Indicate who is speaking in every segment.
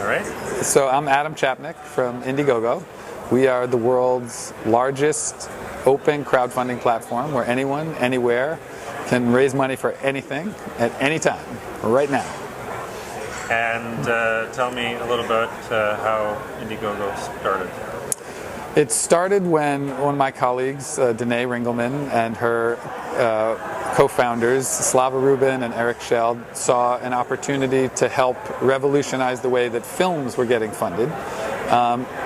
Speaker 1: right.
Speaker 2: So I'm Adam Chapnick from Indiegogo. We are the world's largest open crowdfunding platform where anyone, anywhere can raise money for anything at any time, right now.
Speaker 1: And tell me a little about how Indiegogo started.
Speaker 2: It started when one of my colleagues, Danae Ringelman, and her co-founders, Slava Rubin and Eric Scheld, saw an opportunity to help revolutionize the way that films were getting funded,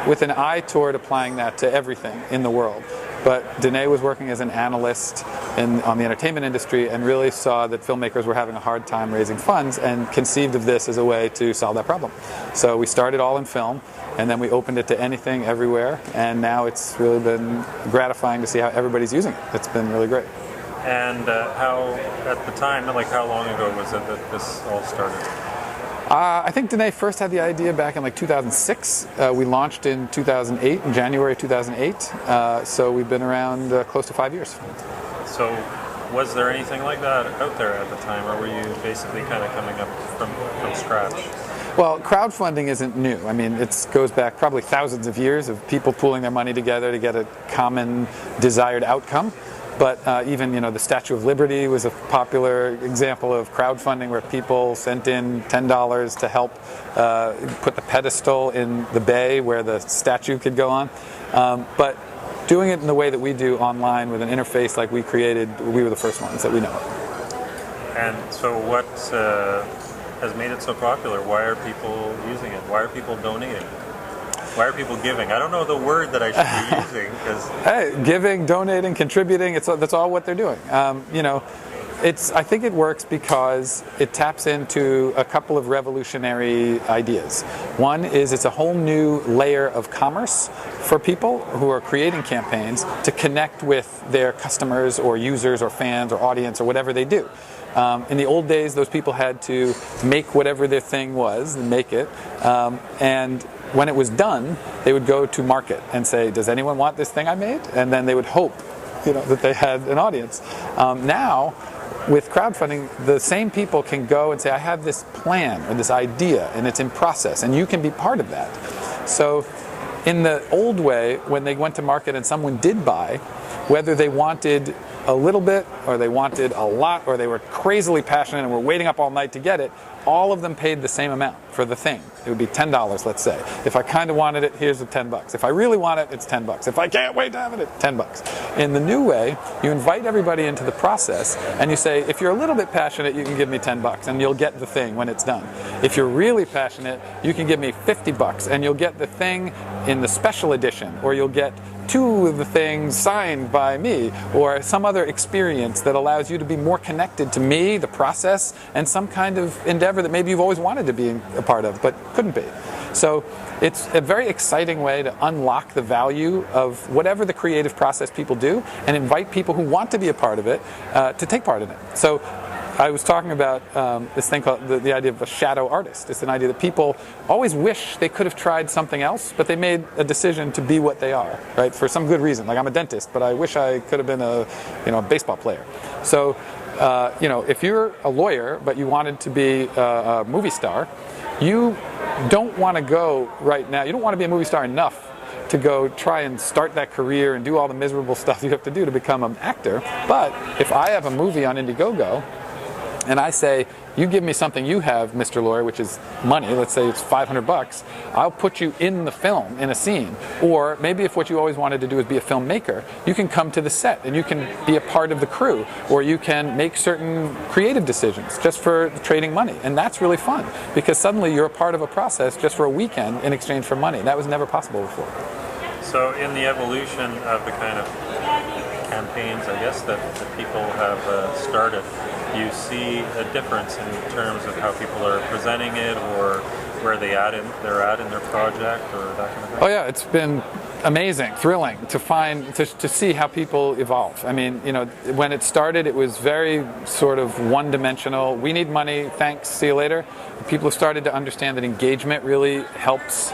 Speaker 2: with an eye toward applying that to everything in the world. But Danae was working as an analyst on the entertainment industry and really saw that filmmakers were having a hard time raising funds and conceived of this as a way to solve that problem. So we started all in film, and then we opened it to anything, everywhere, and now it's really been gratifying to see how everybody's using it. It's been really great.
Speaker 1: And how, at the time, like how long ago was it that this all started?
Speaker 2: I think Danae first had the idea back in like 2006. We launched in 2008, in January 2008. So we've been around close to 5 years.
Speaker 1: So was there anything like that out there at the time, or were you basically kind of coming up from scratch?
Speaker 2: Well, crowdfunding isn't new. I mean, it goes back probably thousands of years of people pooling their money together to get a common desired outcome. But even, the Statue of Liberty was a popular example of crowdfunding where people sent in $10 to help put the pedestal in the bay where the statue could go on. But doing it in the way that we do online with an interface like we created, we were the first ones that we know of.
Speaker 1: And so what has made it so popular? Why are people using it? Why are people donating? Why are people giving? I don't know the word that I should be using.
Speaker 2: Hey, giving, donating, contributing, that's all what they're doing. I think it works because it taps into a couple of revolutionary ideas. One is it's a whole new layer of commerce for people who are creating campaigns to connect with their customers or users or fans or audience or whatever they do. In the old days, those people had to make whatever their thing was and make it. And when it was done, they would go to market and say, does anyone want this thing I made? And then they would hope that they had an audience. Now, with crowdfunding, the same people can go and say, I have this plan or this idea, and it's in process, and you can be part of that. So in the old way, when they went to market and someone did buy, whether they wanted a little bit or they wanted a lot or they were crazily passionate and were waiting up all night to get it, all of them paid the same amount for the thing. It would be $10, let's say. If I kind of wanted it, here's the $10. If I really want it, it's $10. If I can't wait to have it, it's $10. In the new way, you invite everybody into the process and you say, if you're a little bit passionate, you can give me $10 and you'll get the thing when it's done. If you're really passionate, you can give me $50 and you'll get the thing in the special edition, or you'll get 2 of the things signed by me, or some other experience that allows you to be more connected to me, the process, and some kind of endeavor that maybe you've always wanted to be a part of but couldn't be. So it's a very exciting way to unlock the value of whatever the creative process people do and invite people who want to be a part of it to take part in it. So I was talking about this thing called the idea of a shadow artist. It's an idea that people always wish they could have tried something else, but they made a decision to be what they are, right? For some good reason. Like, I'm a dentist, but I wish I could have been a baseball player. So, if you're a lawyer, but you wanted to be a movie star, you don't want to go right now. You don't want to be a movie star enough to go try and start that career and do all the miserable stuff you have to do to become an actor. But if I have a movie on Indiegogo, and I say, you give me something you have, Mr. Lawyer, which is money, let's say it's $500, I'll put you in the film, in a scene. Or maybe if what you always wanted to do is be a filmmaker, you can come to the set and you can be a part of the crew, or you can make certain creative decisions just for trading money. And that's really fun, because suddenly you're a part of a process just for a weekend in exchange for money. That was never possible before.
Speaker 1: So in the evolution of the kind of campaigns, I guess, that people have started, you see a difference in terms of how people are presenting it, or where they're at in their project, or that kind of thing?
Speaker 2: Oh yeah, it's been amazing, thrilling to see how people evolve. I mean, when it started, it was very sort of one-dimensional. We need money, thanks, see you later. People have started to understand that engagement really helps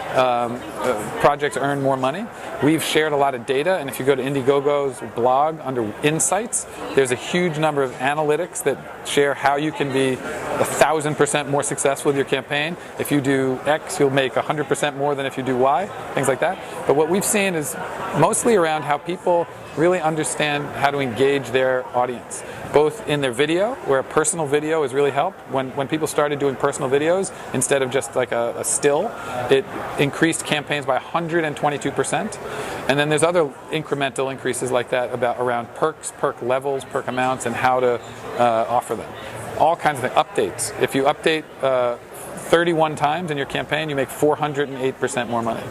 Speaker 2: projects earn more money. We've shared a lot of data, and if you go to Indiegogo's blog under Insights, there's a huge number of analytics that share how you can be 1,000% more successful with your campaign. If you do X, you'll make 100% more than if you do Y, things like that. But what we've seen is mostly around how people really understand how to engage their audience, both in their video, where a personal video has really helped. When people started doing personal videos instead of just like a still, it increased campaigns by 122%. And then there's other incremental increases like that around perks, perk levels, perk amounts, and how to offer them. All kinds of things. Updates. If you update 31 times in your campaign, you make 408% more money.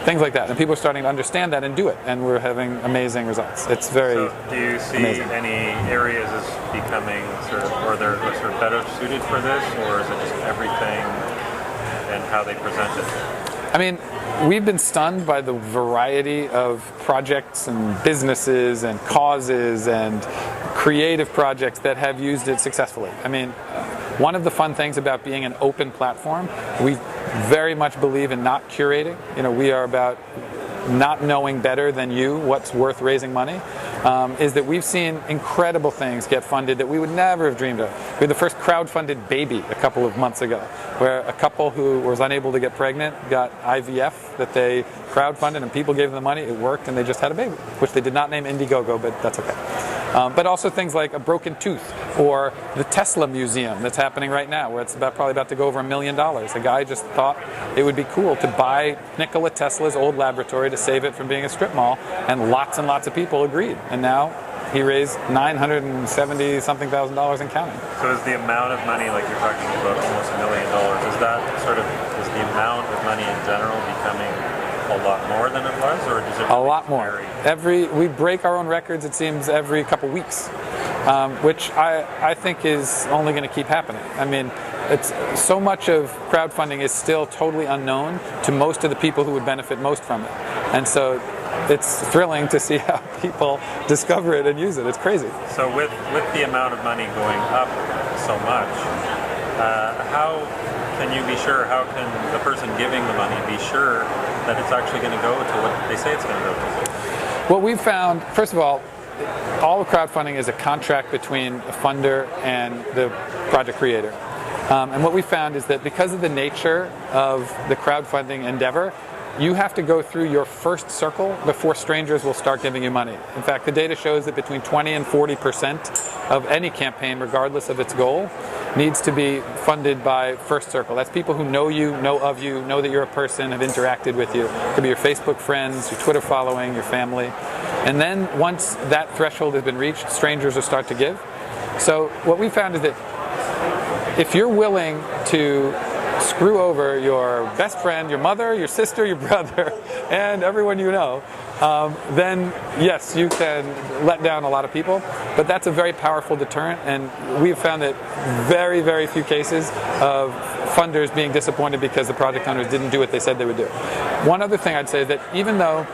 Speaker 2: Things like that. And people are starting to understand that and do it. And we're having amazing results. It's very
Speaker 1: So do you see
Speaker 2: amazing.
Speaker 1: any areas as becoming they're sort of better suited for this, or is it just everything and how they present it?
Speaker 2: I mean, we've been stunned by the variety of projects and businesses and causes and creative projects that have used it successfully. I mean, one of the fun things about being an open platform, we very much believe in not curating. We are about not knowing better than you what's worth raising money, is that we've seen incredible things get funded that we would never have dreamed of. We had the first crowdfunded baby a couple of months ago, where a couple who was unable to get pregnant got IVF that they crowdfunded, and people gave them the money, it worked, and they just had a baby, which they did not name Indiegogo, but that's okay. But also things like a broken tooth, or the Tesla Museum that's happening right now, where it's probably about to go over $1 million. A guy just thought it would be cool to buy Nikola Tesla's old laboratory to save it from being a strip mall, and lots of people agreed. And now he raised $970-something thousand and counting.
Speaker 1: So is the amount of money, like you're talking about almost $1 million, is the amount of money in general becoming a lot more than it was, or does it?
Speaker 2: A lot more.
Speaker 1: Vary?
Speaker 2: We break our own records, it seems, every couple weeks, which I think is only going to keep happening. I mean, it's so much of crowdfunding is still totally unknown to most of the people who would benefit most from it, and so it's thrilling to see how people discover it and use it. It's crazy.
Speaker 1: So with the amount of money going up so much, how can you be sure? How can the person giving the money be sure that it's actually going to go to what they say it's going to go to?
Speaker 2: What we've found, first of all of crowdfunding is a contract between a funder and the project creator. And what we found is that because of the nature of the crowdfunding endeavor, you have to go through your first circle before strangers will start giving you money. In fact, the data shows that between 20 and 40% of any campaign, regardless of its goal, needs to be funded by first circle. That's people who know you, know of you, know that you're a person, have interacted with you. It could be your Facebook friends, your Twitter following, your family. And then once that threshold has been reached, strangers will start to give. So what we found is that if you're willing to screw over your best friend, your mother, your sister, your brother, and everyone you know, then yes, you can let down a lot of people, but that's a very powerful deterrent, and we've found that very few cases of funders being disappointed because the project owners didn't do what they said they would do. One other thing I'd say is that even though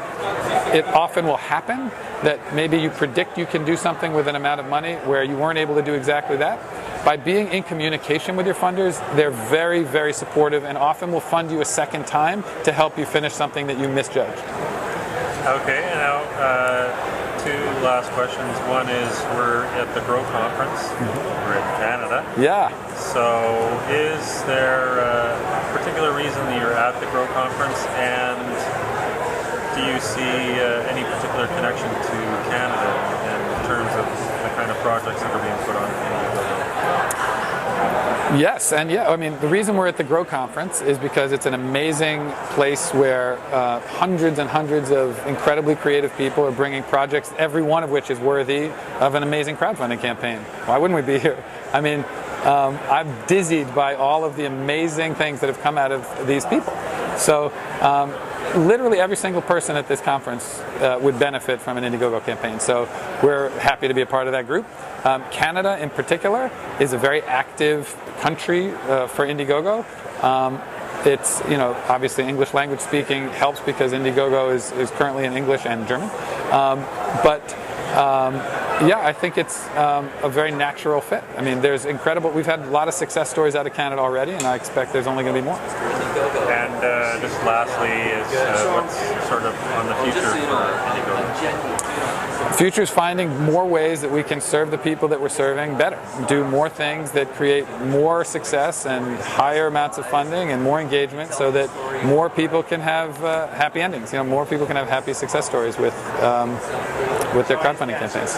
Speaker 2: it often will happen that maybe you predict you can do something with an amount of money where you weren't able to do exactly that, by being in communication with your funders, they're very supportive and often will fund you a second time to help you finish something that you misjudged.
Speaker 1: Okay, now two last questions. One is we're at the Grow Conference. We're in Canada.
Speaker 2: Yeah.
Speaker 1: So is there a particular reason that you're at the Grow Conference, and do you see any particular connection to Canada in terms of the kind of projects that are being put on Indiegogo?
Speaker 2: Yes, and yeah, I mean, the reason we're at the Grow Conference is because it's an amazing place where hundreds and hundreds of incredibly creative people are bringing projects, every one of which is worthy of an amazing crowdfunding campaign. Why wouldn't we be here? I mean, I'm dizzied by all of the amazing things that have come out of these people. So literally every single person at this conference would benefit from an Indiegogo campaign. So we're happy to be a part of that group. Canada in particular is a very active country for Indiegogo. It's, obviously English language speaking helps because Indiegogo is currently in English and German. Yeah, I think it's a very natural fit. I mean, we've had a lot of success stories out of Canada already, and I expect there's only going to be more.
Speaker 1: And just lastly, what's sort of on the future for Indiegogo?
Speaker 2: The future is finding more ways that we can serve the people that we're serving better, do more things that create more success and higher amounts of funding and more engagement so that more people can have happy endings. More people can have happy success stories with their crowdfunding campaigns.